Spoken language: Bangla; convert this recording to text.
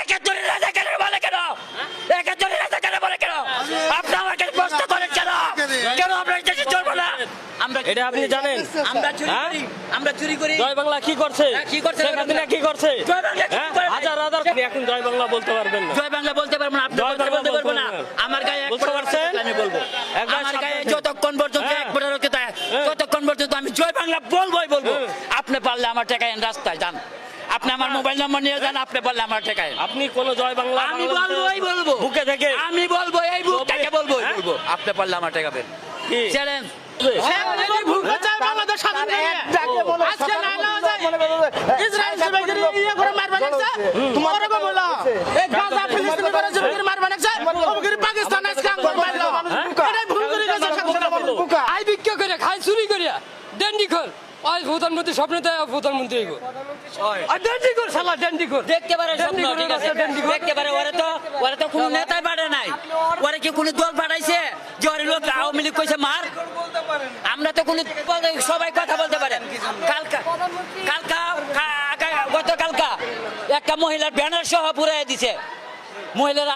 একাত্তরের রাজাকারের বলে কেন? একাত্তরের রাজাকারের বলে কেন? আপনি আমাকে প্রশ্ন করেন কেন? কেন আমরা এই দেশে চলবো না? আমরা এটা আপনি জানেন? আমরা চুরি করি, আমরা চুরি করি। জয় বাংলা কি করছে? কি করছে? শেখ হাসিনা কি করছে? জয় বাংলা কি হ্যাঁ? করে? হাজার হাজার আপনি এখন জয় বাংলা বলতে পারবেন না। জয় বাংলা বলতে পারবো না, আপনি জয় বাংলা বলতে পারবো না। বলতে পারবেন। আমার গায়ে এক বুঝতে ফোঁটা পারছেন? রক্ত আমি বলবো। একবার আমার গায়ে সাবধানে। যতক্ষণ পর্যন্ত হ্যাঁ। এক ফোঁটা রক্ত থাকে, হ্যাঁ। ততক্ষণ পর্যন্ত আমি জয় বাংলা বলবোই বলবো। আপনি পারলে আমার ঠেকায় রাস্তায় যান, আপনি আমার মোবাইল নাম্বার নিয়ে যান, আপনি পারলে আমার ঠেকায়। আপনি কোন জয় বাংলা আমি বাংলাদেশে বলবোই বলবো, বুকে থেকে আমি বলবো, এই বুক থেকে বলবো হ্যাঁ? বলবো, আপনি পারলে আমার ঠেকাবেন। কি? চ্যালেঞ্জ। আই বিক্রি করে খাই চুরি করিয়া ডেন্ডি খোল ওই প্রধানমন্ত্রী স্বপ্ন দেয় প্রধানমন্ত্রী এগো আর ডেন্ডি খোল শালা ডেন্ডি খোল দেখতে পারে স্বপ্ন, ঠিক আছে, দেখতে পারে। ওরা তো কোনো নেতাই পাঠায় নাই, ওরা কি কোনো দল পাঠাইছে যে ওর লোক আওয়ামী লীগ কইছে মার? আমরা তো কোনো সবাই কথা বলতে পারে। গতকালকা একটা মহিলার ব্যানার সহ পুরাই দিছে। মহিলারা